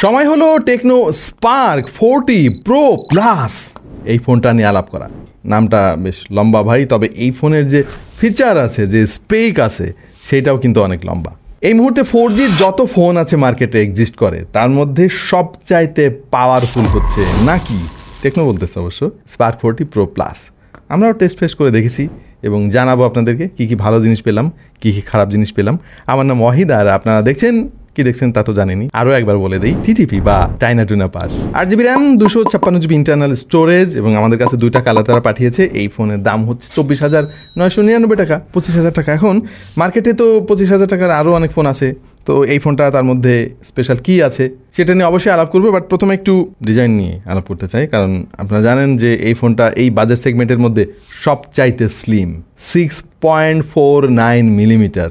সময় হলো techno Spark 40 pro plus এই ফোনটা নিয়ে আলাপ করা। নামটা বেশ লম্বা ভাই, তবে এই ফোনের যে ফিচার আছে, যে স্পেক আছে, সেটাও কিন্তু অনেক লম্বা। এই মুহূর্তে 4G যত ফোন আছে মার্কেটে এক্সিস্ট করে, তার মধ্যে সবচাইতে পাওয়ারফুল হচ্ছে নাকি টেকনো বলতেছে অবশ্য স্পার্ক 40 প্রো প্লাস। আমরাও টেস্ট ফেস করে দেখেছি এবং জানাবো আপনাদেরকে কী কী ভালো জিনিস পেলাম, কী কী খারাপ জিনিস পেলাম। আমার নাম ওয়াহিদ, আর আপনারা দেখছেন কি দেখছেন তা তো জানেনি, আরও একবার বলে দিই, টিটিপি বা টাইনা tuna pass. 8GB RAM, 256GB internal storage এবং আমাদের কাছে 2টা কালার তারা পাঠিয়েছে। এই ফোনের দাম হচ্ছে 24,999 টাকা, 25,000 টাকা। এখন মার্কেটে তো 25,000 টাকার আরও অনেক ফোন আছে, তো এই ফোনটা তার মধ্যে স্পেশাল কী আছে সেটা নিয়ে অবশ্যই আলাপ করবো। বাট প্রথমে একটু ডিজাইন নিয়ে আলাপ করতে চাই, কারণ আপনারা জানেন যে এই ফোনটা এই বাজেট সেগমেন্টের মধ্যে সবচাইতে slim, 6.49 millimetre.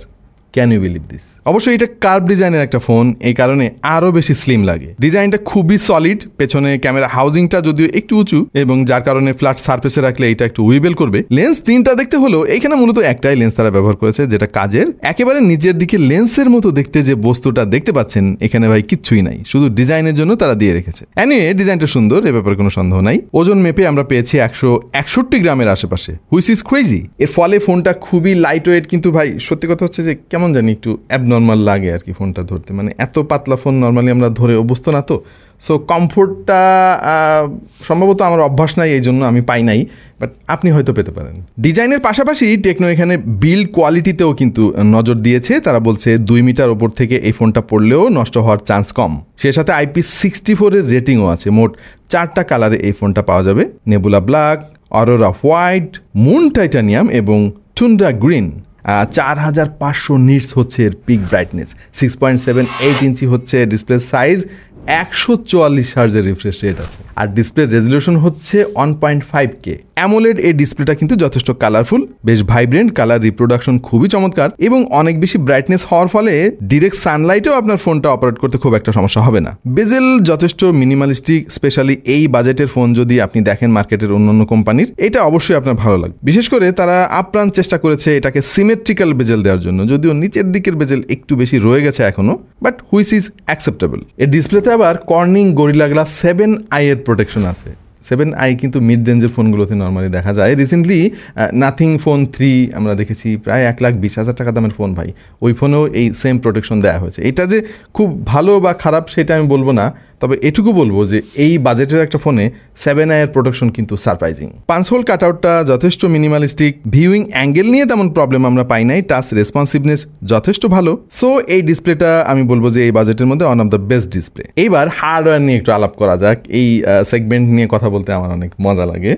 Can you believe this? অবশ্যই এটা কার্ভ ডিজাইনের একটা ফোন, এই কারণে আরও বেশি স্লিম লাগে। ডিজাইনটা খুবই সলিড, পেছনে ক্যামেরা হাউজিংটা যদিও একটু উঁচু এবং যার কারণে ফ্ল্যাট সারফেসে রাখলে এটা একটু উইবেল করবে। লেন্স 3টা দেখতে হলেও এইখানে মূলত একটাই লেন্স তারা ব্যবহার করেছে, যেটা কাজের। একেবারে নিচের দিকে লেন্সের মতো দেখতে যে বস্তুটা দেখতে পাচ্ছেন এখানে ভাই কিচ্ছুই নাই, শুধু ডিজাইনের জন্য তারা দিয়ে রেখেছে। এনিওয়ে ডিজাইনটা সুন্দর, এ ব্যাপারে কোনো সন্দেহ নাই। ওজন মেপে আমরা পেয়েছি 161 গ্রামের আশেপাশে, হুইচ ইজ ক্রেজি। এর ফলে ফোনটা খুবই লাইট ওয়েট, কিন্তু ভাই সত্যি কথা হচ্ছে যে কেমন জানি একটু অ্যাবনর্মাল লাগে আর কি ফোনটা ধরতে, মানে এত পাতলা ফোন নর্মালি আমরা ধরে অভ্যস্ত না তো। সো কমফোর্টটা সম্ভবত আমার অভ্যাস নাই, এই জন্য আমি পাই নাই, বাট আপনি হয়তো পেতে পারেন। ডিজাইনের পাশাপাশি টেকনো এখানে বিল্ড কোয়ালিটিতেও কিন্তু নজর দিয়েছে। তারা বলছে 2 মিটার ওপর থেকে এই ফোনটা পড়লেও নষ্ট হওয়ার চান্স কম। সে সাথে IP64 এর রেটিংও আছে। মোট 4টা কালারে এই ফোনটা পাওয়া যাবে, nebula black, aurora white, moon titanium এবং টুন্ড্রা গ্রিন। 4500 নিটস হচ্ছে এর পিক ব্রাইটনেস, 6.78 ইঞ্চি হচ্ছে ডিসপ্লে সাইজ, 144 হার্জের রিফ্রেশ রেট আছে, আর ডিসপ্লে রেজলিউশন হচ্ছে 1.5K অ্যামোলেড। এই ডিসপ্লেটা কিন্তু যথেষ্ট কালারফুল, বেশ ভাইব্রেন্ট কালার রিপ্রোডাকশন, খুবই চমৎকার এবং অনেক বেশি ব্রাইটনেস হওয়ার ফলে ডিরেক্ট সানলাইটেও আপনার ফোনটা অপারেট করতে খুব একটা সমস্যা হবে না। বেজেল যথেষ্ট মিনিমালিস্টিক, স্পেশালি এই বাজেটের ফোন যদি আপনি দেখেন মার্কেটের অন্যান্য কোম্পানির, এটা অবশ্যই আপনার ভালো লাগবে। বিশেষ করে তারা আপ্রাণ চেষ্টা করেছে এটাকে সিমেট্রিক্যাল বেজেল দেওয়ার জন্য, যদিও নিচের দিকের বেজেল একটু বেশি রয়ে গেছে এখনো, বাট হুইচ ইজ অ্যাকসেপ্টেবল। এর ডিসপ্লেতে আবার কর্নিং গরিলা গ্লাস 7i এর প্রোটেকশন আছে। 7i কিন্তু মিড রেঞ্জের ফোনগুলোতে নর্মালি দেখা যায়। রিসেন্টলি নাথিং ফোন 3 আমরা দেখেছি, প্রায় 1,20,000 টাকা দামের ফোন ভাই, ওই ফোনেও এই সেম প্রোটেকশন দেওয়া হয়েছে। এটা যে খুব ভালো বা খারাপ সেটা আমি বলবো না, তবে এটুকু বলবো যে এই বাজেটের একটা ফোনে 7i এর প্রোটেকশন কিন্তু সারপ্রাইজিং। 5 হোল কাটআউটটা যথেষ্ট মিনিমালিস্টিক, ভিউইং অ্যাঙ্গেল নিয়ে তেমন প্রবলেম আমরা পাই নাই, টাচ রেসপন্সিভনেস যথেষ্ট ভালো। সো এই ডিসপ্লেটা আমি বলবো যে এই বাজেটের মধ্যে one of the best display. এইবার হার্ডওয়্যার নিয়ে একটু আলাপ করা যাক। এই সেগমেন্ট নিয়ে কথা বলতে আমার অনেক মজা লাগে।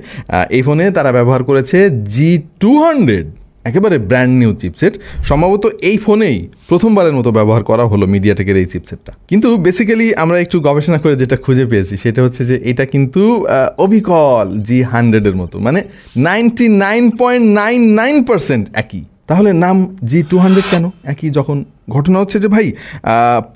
এই ফোনে তারা ব্যবহার করেছে G200, একেবারে ব্র্যান্ড নিউ চিপসেট। সম্ভবত এই ফোনেই প্রথমবারের মতো ব্যবহার করা হলো মিডিয়াটেকের এই চিপসেটটা। কিন্তু বেসিক্যালি আমরা একটু গবেষণা করে যেটা খুঁজে পেয়েছি সেটা হচ্ছে যে এটা কিন্তু অবিকল G100 এর মতো, মানে 99.99% একই। তাহলে নাম G200 কেন একই যখন? ঘটনা হচ্ছে যে ভাই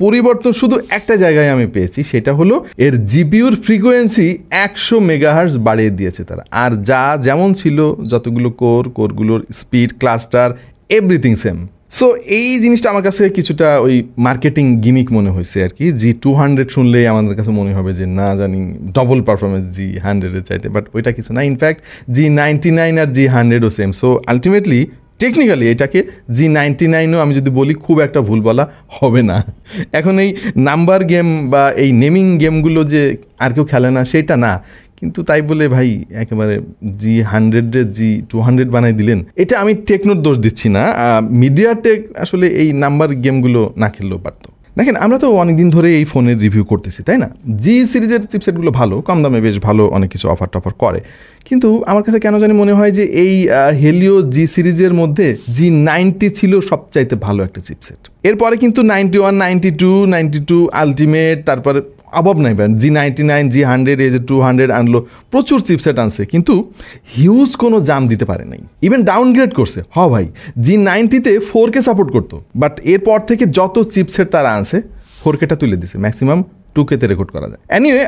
পরিবর্তন শুধু একটা জায়গায় আমি পেয়েছি, সেটা হলো এর জিপিউর ফ্রিকোয়েন্সি 100 মেগাহার্টজ বাড়িয়ে দিয়েছে তারা, আর যা যেমন ছিল যতগুলো কোরগুলোর speed, cluster, everything same. So এই জিনিসটা আমার কাছে কিছুটা ওই মার্কেটিং গিমিক মনে হয়েছে আর কি। G200 শুনলেই আমাদের কাছে মনে হবে যে না জানি ডবল পারফরমেন্স G100 এর চাইতে, বাট ওইটা কিছু না। ইনফ্যাক্ট G99 আর G100ও সেম। সো আলটিমেটলি টেকনিক্যালি এটাকে G99ও আমি যদি বলি খুব একটা ভুল বলা হবে না। এখন এই নাম্বার গেম বা এই নেমিং গেমগুলো যে আর কেউ খেলে না সেটা না, কিন্তু তাই বলে ভাই একেবারে G100 G200 বানাই দিলেন, এটা আমি টেকনোর দোষ দিচ্ছি না। মিডিয়াটেক আসলে এই নাম্বার গেমগুলো না খেললেও পারতো। দেখেন আমরা তো অনেকদিন ধরে এই ফোনের রিভিউ করতেছি, তাই না? জি সিরিজের চিপসেটগুলো ভালো, কম দামে বেশ ভালো অনেক কিছু অফার টফার করে, কিন্তু আমার কাছে কেন জানি মনে হয় যে এই হেলিও জি সিরিজের মধ্যে G90 ছিল সবচাইতে ভালো একটা চিপসেট। এরপরে কিন্তু 91, 92 আলটিমেট, তারপরে অভাব নাই ব্যান্ড G99, G100, এই যে 200 আনলো, প্রচুর চিপসেট আনছে, কিন্তু হিউজ কোনো জাম দিতে পারে নাই, ইভেন ডাউনগ্রেড করছে। ভাই G90-তে 4K সাপোর্ট করতো, বাট এরপর থেকে যত চিপসেট তারা আনছে 4K তুলে দিছে, ম্যাক্সিমাম 2K তে রেকর্ড করা যায়। এনিওয়ে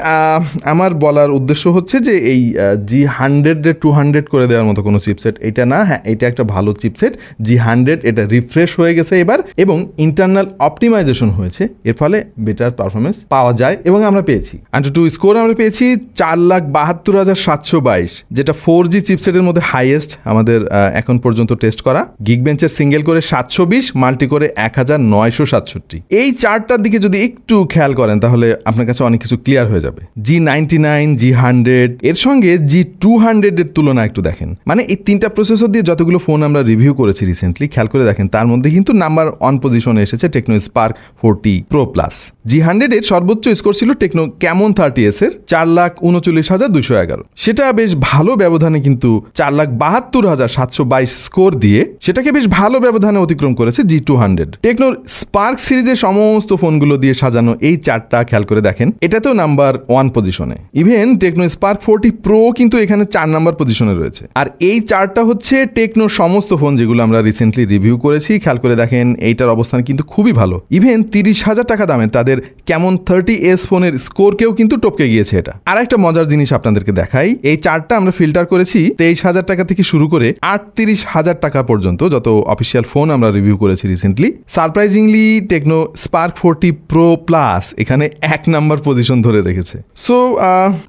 আমার বলার উদ্দেশ্য হচ্ছে যে এই G100 200 করে দেওয়ার মতো কোনো চিপসেট এটা না। হ্যাঁ, এটা একটা ভালো চিপসেট G100, এটা রিফ্রেশ হয়ে গেছে এবার এবং ইন্টারনাল অপটিমাইজেশন হয়েছে, এর ফলে বেটার পারফরমেন্স পাওয়া যায় এবং আমরা পেয়েছি। AnTuTu স্কোর আমরা পেয়েছি 4,72,722, যেটা 4G চিপসেটের মধ্যে হাইয়েস্ট আমাদের এখন পর্যন্ত টেস্ট করা। গিগবেঞ্চের সিঙ্গেল করে 720, মাল্টি করে 1967। এই চার্টটার দিকে যদি একটু খেয়াল করেন তাহলে আপনার কাছে অনেক কিছু ক্লিয়ার হয়ে যাবে। G99, G100 এর সঙ্গে G200 এর তুলনা একটু দেখেন, মানে এই তিনটা প্রসেসর দিয়ে যতগুলো ফোন আমরা রিভিউ করেছি রিসেন্টলি, খেয়াল করে দেখেন তার মধ্যে কিন্তু নাম্বার 1 পজিশনে এসেছে techno Spark 40 Pro Plus। G100 এর সর্বোচ্চ স্কোর ছিল টেকনো ক্যামন 30s এর 4,39,211, সেটা বেশ ভালো ব্যবধানে কিন্তু 4,72,722 স্কোর দিয়ে সেটাকে বেশ ভালো ব্যবধানে অতিক্রম করেছে G200। টেকনোর স্পার্ক সিরিজের সমস্ত ফোনগুলো দিয়ে সাজানো এই চারটা খেয়াল করে দেখেন, এটাতেও নাম্বার 1 পজিশনে। ইভেন টেকনো স্পার্ক 40 Pro কিন্তু এখানে 4 নাম্বার পজিশনে রয়েছে। আর এই চারটা হচ্ছে টেকনোর সমস্ত ফোন যেগুলো আমরা রিসেন্টলি রিভিউ করেছি, খেয়াল করে দেখেন এইটার অবস্থান কিন্তু খুবই ভালো। ইভেন 30,000 টাকা দামে তাদের কেমন 30s ফোনের স্কোরকেও কিন্তু টপকে গিয়েছে এটা। আর একটা মজার জিনিস আপনাদেরকে দেখাই, এই চারটা আমরা ফিল্টার করেছি 23,000 টাকা থেকে শুরু করে 38,000 টাকা পর্যন্ত যত অফিসিয়াল ফোন আমরা রিভিউ করেছি recently. Surprisingly techno Spark 40 Pro Plus এখানে 1 নাম্বার পজিশন ধরে রেখেছে। সো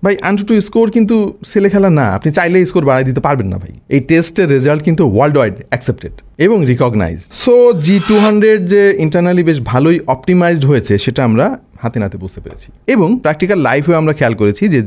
ভাই AnTuTu স্কোর কিন্তু ছেলে খেলা না, আপনি চাইলে স্কোর বাড়াই দিতে পারবেন না ভাই। এই টেস্টের রেজাল্ট কিন্তু ওয়ার্ল্ড ওয়াইড অ্যাকসেপ্টেড এবং রিকগনাইজ। সো G200 যে ইন্টারনালি বেশ ভালোই অপটিমাইজড হয়েছে সেটা আমরা হাতে নাতে বুঝতে পেরেছি এবং প্র্যাকটিক্যাল লাইফে আমরা খেয়াল করেছি যে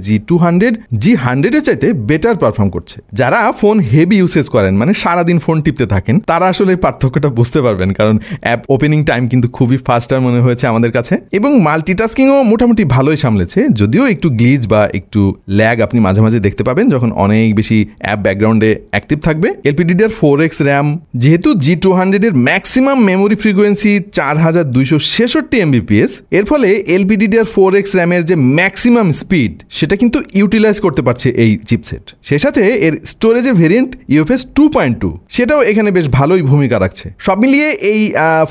G100 এর চাইতে বেটার পারফর্ম করছে। যারা ফোন হেভি ইউসেজ করেন, মানে সারাদিন ফোন টিপতে থাকেন, তারা আসলে পার্থক্যটা বুঝতে পারবেন, কারণ অ্যাপ ওপেনিং টাইম কিন্তু খুবই ফাস্টার মনে হয়েছে আমাদের কাছে এবং মাল্টিটাস্কিংও মোটামুটি ভালোই সামলেছে। যদিও একটু গ্লিচ বা একটু ল্যাগ আপনি মাঝে মাঝে দেখতে পাবেন যখন অনেক বেশি অ্যাপ ব্যাকগ্রাউন্ডে অ্যাক্টিভ থাকবে। LPDDR4X র্যাম, যেহেতু G200 এর ম্যাক্সিমাম মেমোরি ফ্রিকোয়েন্সি 4266 MBps, এর ফলে LPDDR4X র্যামের যে ম্যাক্সিমাম স্পিড সেটা কিন্তু ইউটিলাইজ করতে পারছে এই চিপসেট। সেই সাথে এর স্টোরেজের ভেরিয়েন্ট UFS 2.2 সেটাও এখানে বেশ ভালোই ভূমিকা রাখছে। সব মিলিয়ে এই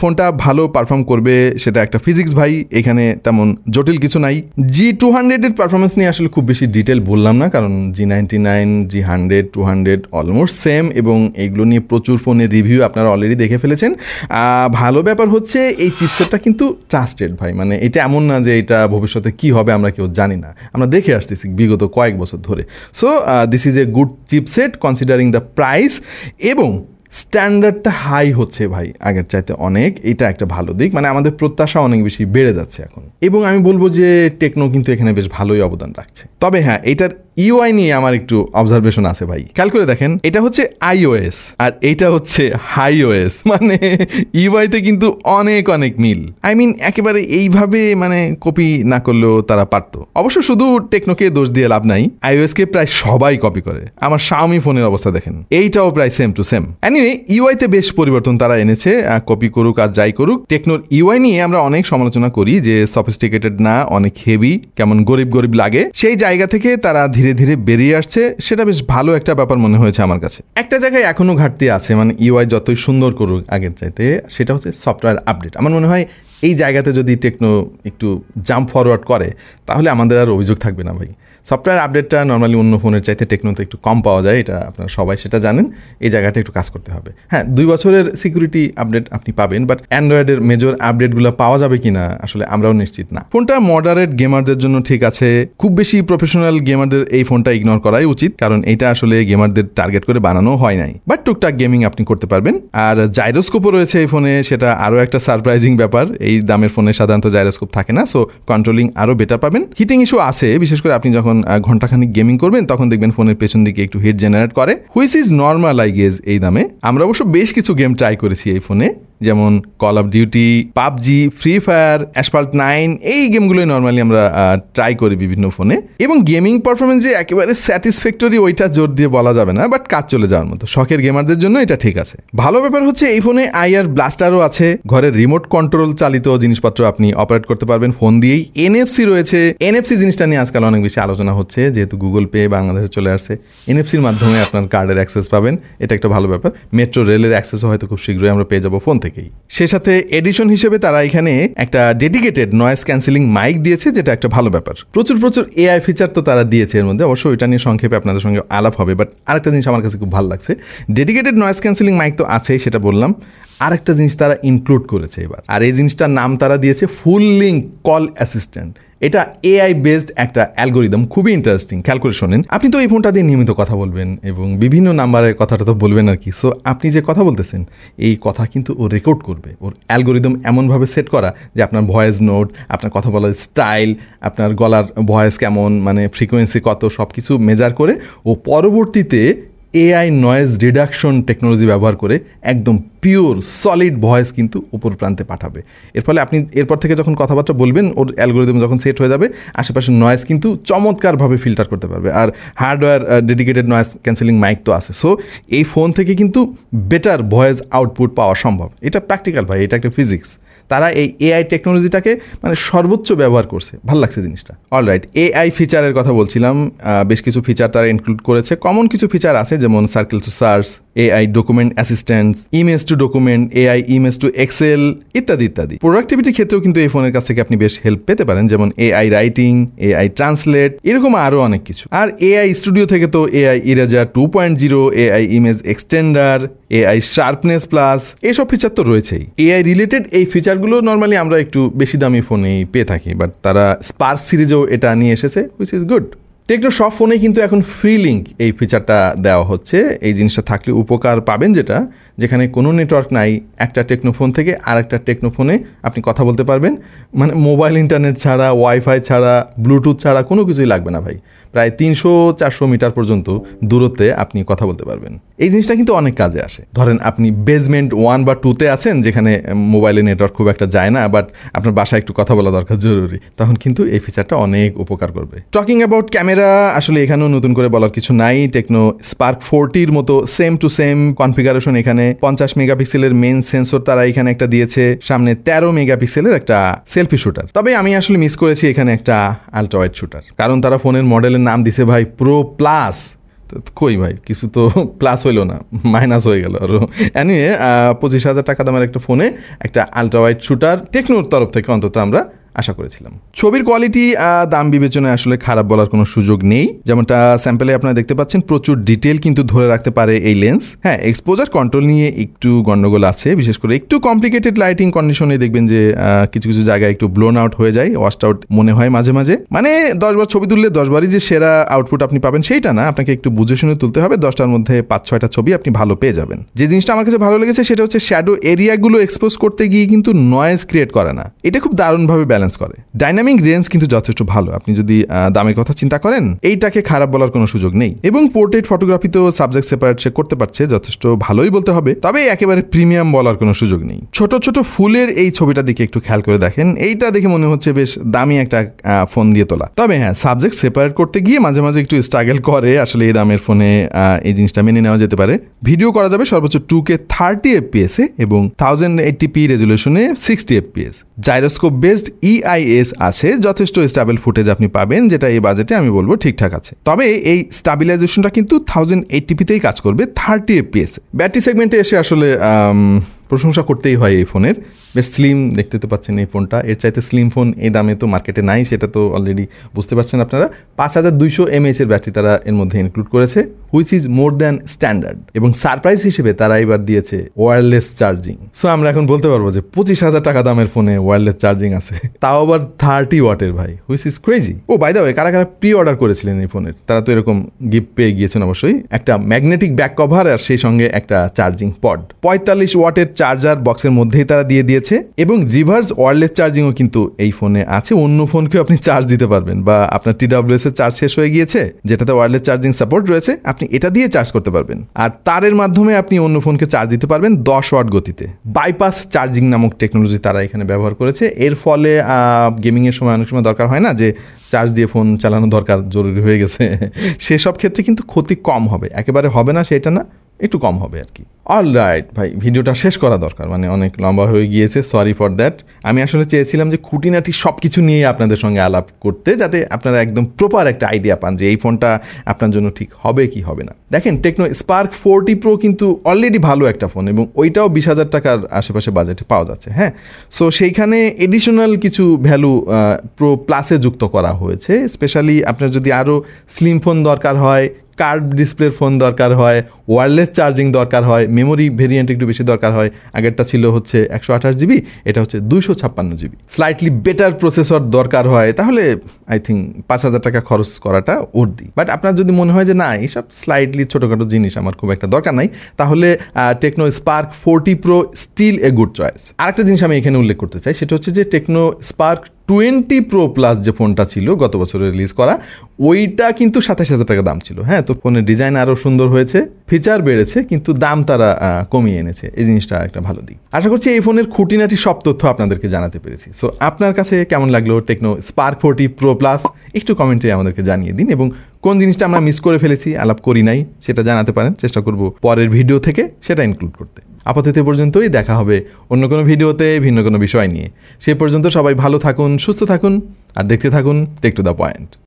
ফোনটা ভালো পারফর্ম করবে সেটা একটা ফিজিক্স ভাই, এখানে তেমন জটিল কিছু নাই। G200 এর পারফরমেন্স নিয়ে আসলে খুব বেশি ডিটেল বললাম না, কারণ G99, G100, 200 অলমোস্ট সেম এবং এইগুলো নিয়ে প্রচুর ফোনের রিভিউ আপনারা অলরেডি দেখে ফেলেছেন। ভালো ব্যাপার হচ্ছে এই চিপসেটটা কিন্তু ট্রাস্টেড ভাই, মানে এটা এমন না যে এটা ভবিষ্যতে কি হবে আমরা কেউ জানি না, আমরা দেখে আসতেছি বিগত কয়েক বছর ধরে। So this is a good chipset considering the price এবং স্ট্যান্ডার্ডটা হাই হচ্ছে ভাই আগের চাইতে অনেক, এটা একটা ভালো দিক, মানে আমাদের প্রত্যাশা অনেক বেশি বেড়ে যাচ্ছে এখন এবং আমি বলবো যে টেকনো কিন্তু এখানে বেশ ভালোই অবদান রাখছে। তবে হ্যাঁ, এটার ইউআই নিয়ে আমার একটু অবজারভেশন আছে ভাই। খেয়াল করে দেখেন, এটা হচ্ছে iOS আর এটা হচ্ছে HiOS, মানে ইউআইতে কিন্তু অনেক অনেক মিল। আই মিন একেবারে এইভাবে মানে কপি না করলেও তারা পারতো। অবশ্য শুধু টেকনোকে দোষ দিয়ে লাভ নাই, iOS কে প্রায় সবাই কপি করে। আমার Xiaomi ফোনের অবস্থা দেখেন, এইটাও প্রায় সেম টু সেম। এনিওয়ে ইউআইতে বেশ পরিবর্তন তারা এনেছে, কপি করুক আর যাই করুক। টেকনোর ইউআই নিয়ে আমরা অনেক সমালোচনা করি যে সফিস্টিকেটেড না, অনেক হেভি, কেমন গরিব গরিব লাগে। সেই জায়গা থেকে তারা ধীরে ধীরে বেরিয়ে আসছে, সেটা বেশ ভালো একটা ব্যাপার মনে হয়েছে আমার কাছে। একটা জায়গায় এখনো ঘাটতি আছে, মানে ইউআই যতই সুন্দর করুক আগের চাইতে, সেটা হচ্ছে সফটওয়্যার আপডেট। আমার মনে হয় এই জায়গাতে যদি টেকনো একটু জাম্প ফরওয়ার্ড করে তাহলে আমাদের আর অভিযোগ থাকবে না ভাই। সফটওয়্যার আপডেটটা নর্মালি অন্য ফোনের চাইতে টেকনোতে একটু কম পাওয়া যায়, এটা আপনারা সবাই সেটা জানেন। এই জায়গাটা একটু কাজ করতে হবে। হ্যাঁ, 2 বছরের সিকিউরিটি আপডেট আপনি পাবেন, বাট অ্যান্ড্রয়েডের মেজর আপডেটগুলো পাওয়া যাবে কিনা আসলে আমরাও নিশ্চিত না। ফোনটা মডারেট গেমারদের জন্য ঠিক আছে, খুব বেশি প্রফেশনাল গেমারদের এই ফোনটা ইগনোর করাই উচিত, কারণ এটা আসলে গেমারদের টার্গেট করে বানানো হয় নাই। বাট টুকটাক গেমিং আপনি করতে পারবেন। আর জাইরোস্কোপও রয়েছে এই ফোনে, সেটা আরও একটা সারপ্রাইজিং ব্যাপার। এই দামের ফোনে সাধারণত জাইরোস্কোপ থাকে না, সো কন্ট্রোলিং আরও বেটার পাবেন। হিটিং ইস্যু আছে, বিশেষ করে আপনি যখন ঘন্টাখানিক গেমিং করবেন তখন দেখবেন ফোনের পেছন দিকে একটু হিট জেনারেট করে, which is normal I guess এই দামে। আমরা অবশ্য বেশ কিছু গেম ট্রাই করেছি এই ফোনে, যেমন call of duty, PUBG, free fire, asphalt 9, এই গেমগুলোই নর্মালি আমরা ট্রাই করি বিভিন্ন ফোনে। এবং গেমিং পারফরমেন্স যে একেবারে স্যাটিসফ্যাক্টরি ওইটা জোর দিয়ে বলা যাবে না, বাট কাজ চলে যাওয়ার মতো শখের গেমারদের জন্য এটা ঠিক আছে। ভালো ব্যাপার হচ্ছে এই ফোনে আইআর ব্লাস্টারও আছে, ঘরের রিমোট কন্ট্রোল চালিত জিনিসপত্র আপনি অপারেট করতে পারবেন ফোন দিয়েই। এনএফসি রয়েছে, এনএফসি জিনিসটা নিয়ে আজকাল অনেক বেশি আলোচনা হচ্ছে, যেহেতু গুগল পে বাংলাদেশে চলে আসছে, এনএফসির মাধ্যমে আপনার কার্ডের অ্যাক্সেস পাবেন, এটা একটা ভালো ব্যাপার। মেট্রো রেলের অ্যাক্সেসও হয়তো খুব শীঘ্রই আমরা পেয়ে যাবো ফোন থেকে। থেকেই। সে সাথে এডিশন হিসেবে তারা এখানে একটা ডেডিকেটেড নয়েজ ক্যান্সেলিং মাইক দিয়েছে, যেটা একটা ভালো ব্যাপার। প্রচুর এআই ফিচার তো তারা দিয়েছে এর মধ্যে, অবশ্যই ওইটা নিয়ে সংক্ষেপে আপনাদের সঙ্গে আলাপ হবে। বাট আরেকটা জিনিস আমার কাছে খুব ভালো লাগছে, ডেডিকেটেড নয়েজ ক্যান্সেলিং মাইক তো আছেই, সেটা বললাম। আরেকটা জিনিস তারা ইনক্লুড করেছে এবার, আর এই জিনিসটার নাম তারা দিয়েছে ফুল লিঙ্ক কল অ্যাসিস্ট্যান্ট। এটা এআই বেসড একটা অ্যালগোরিদম, খুবই ইন্টারেস্টিং। খেয়াল করে শোনেন, আপনি তো এই ফোনটা দিয়ে নিয়মিত কথা বলবেন এবং বিভিন্ন নাম্বারের কথাটা তো বলবেন আর কি। সো আপনি যে কথা বলতেছেন এই কথা কিন্তু ও রেকর্ড করবে। ওর অ্যালগোরিদম এমনভাবে সেট করা যে আপনার ভয়েস নোট, আপনার কথা বলার স্টাইল, আপনার গলার ভয়েস কেমন, মানে ফ্রিকোয়েন্সি কত, সব কিছু মেজার করে ও পরবর্তীতে এআই নয়েজ রিডাকশন টেকনোলজি ব্যবহার করে একদম পিওর সলিড ভয়েস কিন্তু উপর প্রান্তে পাঠাবে। এর ফলে আপনি এরপর থেকে যখন কথাবার্তা বলবেন, ওর অ্যালগোরিদম যখন সেট হয়ে যাবে, আশেপাশের নয়েজ কিন্তু চমৎকারভাবে ফিল্টার করতে পারবে। আর hardware dedicated noise cancelling mic তো আছে। সো এই ফোন থেকে কিন্তু বেটার ভয়েস আউটপুট পাওয়া সম্ভব। এটা প্র্যাকটিক্যাল ভাই, এটা একটা ফিজিক্স। তারা এই এআই টেকনোলজিটাকে মানে সর্বোচ্চ ব্যবহার করছে, ভালো লাগছে জিনিসটা। অলরাইট, এআই ফিচারের কথা বলছিলাম, বেশ কিছু ফিচার তারা ইনক্লুড করেছে। কমন কিছু ফিচার আছে, যেমন circle to search, AI document assistant, image to document, AI image to Excel ইত্যাদি ইত্যাদি। প্রোডাক্টিভিটির ক্ষেত্রেও কিন্তু এই ফোনের কাছ থেকে আপনি বেশ হেল্প পেতে পারেন, যেমন এআই রাইটিং, এআই ট্রান্সলেট, এরকম আরও অনেক কিছু। আর এআই স্টুডিও থেকে তো AI eraser 2.0, AI image extender, AI sharpness plus, এইসব ফিচার তো রয়েছেই। এআই রিলেটেড এই ফিচারগুলো নর্মালি আমরা একটু বেশি দামি ফোনেই পেয়ে থাকি, বাট তারা স্পার্ক সিরিজেও এটা নিয়ে এসেছে, হুইচ ইজ গুড। টেকনো সব ফোনেই কিন্তু এখন ফ্রি লিঙ্ক এই ফিচারটা দেওয়া হচ্ছে। এই জিনিসটা থাকলে উপকার পাবেন, যেটা যেখানে কোনো নেটওয়ার্ক নাই, একটা টেকনো ফোন থেকে আর একটা টেকনো ফোনে আপনি কথা বলতে পারবেন, মানে মোবাইল ইন্টারনেট ছাড়া, ওয়াইফাই ছাড়া, ব্লুটুথ ছাড়া কোনো কিছুই লাগবে না ভাই। প্রায় 300-400 মিটার পর্যন্ত দূরত্বে আপনি কথা বলতে পারবেন। এই জিনিসটা কিন্তু অনেক কাজে আসে। ধরেন আপনি বেসমেন্ট 1 বা 2-তে আছেন, যেখানে মোবাইলে নেটওয়ার্ক খুব একটা যায় না, বাট আপনার বাসায় একটু কথা বলা দরকার জরুরি, তখন কিন্তু এই ফিচারটা অনেক উপকার করবে। টকিং অ্যাবাউট ক্যামেরা, আসলে এখানেও নতুন করে বলার কিছু নাই। টেকনো স্পার্ক 40-র মতো সেম টু সেম কনফিগারেশন। এখানে 50 মেগাপিক্সেলের মেইন সেন্সর তারা এখানে একটা দিয়েছে, সামনে 13 মেগাপিক্সেলের একটা সেলফি শুটার। তবে আমি আসলে মিস করেছি এখানে একটা আলট্রা ওয়াইড শুটার, কারণ তারা ফোনের মডেলের নাম দিছে ভাই প্রো প্লাস। কই ভাই, কিছু তো প্লাস হইলো না, মাইনাস হয়ে গেল আরো। এনিওয়ে 25,000 টাকা দামের একটা ফোনে একটা আলট্রা ওয়াইড শুটার টেকনোর তরফ থেকে অন্তত আমরা আশা করেছিলাম। ছবির কোয়ালিটি দাম বিবেচনায় আসলে খারাপ বলার কোনো সুযোগ নেই। যেমনটা স্যাম্পলে আপনারা দেখতে পাচ্ছেন, প্রচুর ডিটেল কিন্তু ধরে রাখতে পারে এই লেন্স। হ্যাঁ, এক্সপোজার কন্ট্রোল নিয়ে একটু গন্ডগোল আছে, বিশেষ করে একটু কমপ্লিকেটেড লাইটিং কন্ডিশনে দেখবেন যে কিছু কিছু জায়গায় একটু ব্লোন আউট হয়ে যায়, ওয়াশড আউট মনে হয় মাঝে মাঝে। মানে 10 বার ছবি তুললে 10 বারই যে সেরা আউটপুট আপনি পাবেন সেইটা না, আপনাকে একটু বুঝে শুনে তুলতে হবে। 10টার মধ্যে 5-6টা ছবি আপনি ভালো পেয়ে যাবেন। যে জিনিসটা আমার কাছে ভালো লেগেছে সেটা হচ্ছে শ্যাডো এরিয়াগুলো এক্সপোজ করতে গিয়ে কিন্তু নয়েজ ক্রিয়েট করে না, এটা খুব দারুণভাবে ব্যালেন্স করে। ডাইনামিক রেঞ্জ কিন্তু যথেষ্ট ভালো, আপনি যদি দামের কথা চিন্তা করেন এইটাকে খারাপ বলার কোনো সুযোগ নেই। এবং পোর্ট্রেট ফটোগ্রাফি তো সাবজেক্ট সেপারেট সে করতে পারছে, যথেষ্ট ভালোই বলতে হবে, তবে একেবারে প্রিমিয়াম বলার কোনো সুযোগ নেই। ছোট ছোট ফুলের এই ছবিটা দিকে একটু খেয়াল করে দেখেন, এইটা দেখে মনে হচ্ছে বেশ দামি একটা ফোন দিয়ে তোলা। তবে হ্যাঁ, সাবজেক্ট সেপারেট করতে গিয়ে মাঝে মাঝে একটু স্ট্রাগল করে, আসলে এই দামের ফোনে এই জিনিসটা মেনে নেওয়া যেতে পারে। ভিডিও করা যাবে সর্বোচ্চ 2K 30 FPS এবং 1080p রেজুলেশনে 60 FPS। Gyroscope based EIS আছে, যথেষ্ট স্টেবল ফুটেজ আপনি পাবেন, যেটা এই বাজেটে আমি বলবো ঠিকঠাক আছে। তবে এই স্টাবিলাইজেশনটা কিন্তু 1080pতেই কাজ করবে 30 FPS। ব্যাটারি সেগমেন্টে এসে আসলে প্রশংসা করতেই হয় এই ফোনের, বেশ স্লিম দেখতে তো পাচ্ছেন এই ফোনটা। এর চাইতে স্লিম ফোন এই দামে তো মার্কেটে নাই, সেটা তো অলরেডি বুঝতে পারছেন আপনারা। 5200 mAh এর ব্যাটারি তারা এর মধ্যে ইনক্লুড করেছে, which is more than standard. এবং সারপ্রাইজ হিসেবে তারা এবার দিয়েছে ওয়্যারলেস চার্জিং। সো আমরা এখন বলতে পারবো যে 25,000 টাকা দামের ফোনে ওয়্যারলেস চার্জিং আছে, তাও আবার 30 ওয়াটের ভাই, which is crazy. Oh by the way, কারা কারা প্রি অর্ডার করেছিলেন এই ফোনের, তারা তো এরকম গিফট পেয়ে গিয়েছেন অবশ্যই, একটা ম্যাগনেটিক ব্যাক কভার আর সেই সঙ্গে একটা চার্জিং পড। 45 ওয়াটের চার্জার বক্সের মধ্যেই তারা দিয়ে দিয়েছে এবং রিভার্স ওয়্যারলেস চার্জিংও কিন্তু এই ফোনে আছে। অন্য ফোনকেও আপনি চার্জ দিতে পারবেন, বা আপনার TWS এর চার্জ শেষ হয়ে গিয়েছে, যেটাতে ওয়্যারলেস চার্জিং সাপোর্ট রয়েছে, আপনি এটা দিয়ে চার্জ করতে পারবেন। আর তারের মাধ্যমে আপনি অন্য ফোনকে চার্জ দিতে পারবেন 10 ওয়াট গতিতে। বাইপাস চার্জিং নামক টেকনোলজি তারা এখানে ব্যবহার করেছে। এর ফলে গেমিংয়ের সময় অনেক সময় দরকার হয় না যে চার্জ দিয়ে ফোন চালানো দরকার, জরুরি হয়ে গেছে, সেসব ক্ষেত্রে কিন্তু ক্ষতি কম হবে, একেবারে হবে না সেটা না, একটু কম হবে আর কি। অলরাইট ভাই, ভিডিওটা শেষ করা দরকার, মানে অনেক লম্বা হয়ে গিয়েছে, সরি ফর দ্যাট। আমি আসলে চেয়েছিলাম যে খুঁটিনাটি সব কিছু নিয়ে আপনাদের সঙ্গে আলাপ করতে, যাতে আপনারা একদম প্রপার একটা আইডিয়া পান যে এই ফোনটা আপনার জন্য ঠিক হবে কি হবে না। দেখেন, টেকনো স্পার্ক 40 প্রো কিন্তু অলরেডি ভালো একটা ফোন, এবং ওইটাও 20,000 টাকার আশেপাশে বাজেটে পাওয়া যাচ্ছে। হ্যাঁ, সো সেইখানে এডিশনাল কিছু ভ্যালু প্রো প্লাসে যুক্ত করা হয়েছে। স্পেশালি আপনার যদি আরও স্লিম ফোন দরকার হয়, কার্ভ ডিসপ্লের ফোন দরকার হয়, ওয়্যারলেস চার্জিং দরকার হয়, মেমোরি ভেরিয়েন্ট একটু বেশি দরকার হয়। আগেরটা ছিল হচ্ছে 128 জিবি, এটা হচ্ছে 256 জিবি। স্লাইটলি বেটার প্রসেসর দরকার হয়, তাহলে আই থিঙ্ক 5,000 টাকা খরচ করাটা ওর্দি। বাট আপনার যদি মনে হয় যে না, এইসব স্লাইটলি ছোটোখাটো জিনিস আমার খুব একটা দরকার নাই, তাহলে Tecno Spark 40 pro still a good choice. আরেকটা জিনিস আমি এখানে উল্লেখ করতে চাই, সেটা হচ্ছে যে টেকনো স্পার্ক 20 প্রো প্লাস যে ফোনটা ছিল গত বছরে রিলিজ করা, ওইটা কিন্তু 27,000 টাকা দাম ছিল। হ্যাঁ, তো ফোনের ডিজাইন আরও সুন্দর হয়েছে, ফিচার বেড়েছে, কিন্তু দাম তারা কমিয়ে এনেছে। এই জিনিসটা একটা ভালো দিক। আশা করছি এই ফোনের খুঁটিনাটি সব তথ্য আপনাদেরকে জানাতে পেরেছি। সো আপনার কাছে কেমন লাগলো টেকনো স্পার্ক 40 প্রো প্লাস, একটু কমেন্টে আমাদেরকে জানিয়ে দিন, এবং কোন জিনিসটা আমরা মিস করে ফেলেছি, আলাপ করি নাই, সেটা জানাতে পারেন। চেষ্টা করব পরের ভিডিও থেকে সেটা ইনক্লুড করতে। আপাতত পর্যন্তই, দেখা হবে অন্য কোনো ভিডিওতে ভিন্ন কোনো বিষয় নিয়ে। সে পর্যন্ত সবাই ভালো থাকুন, সুস্থ থাকুন, আর দেখতে থাকুন টেক টু দ্য পয়েন্ট।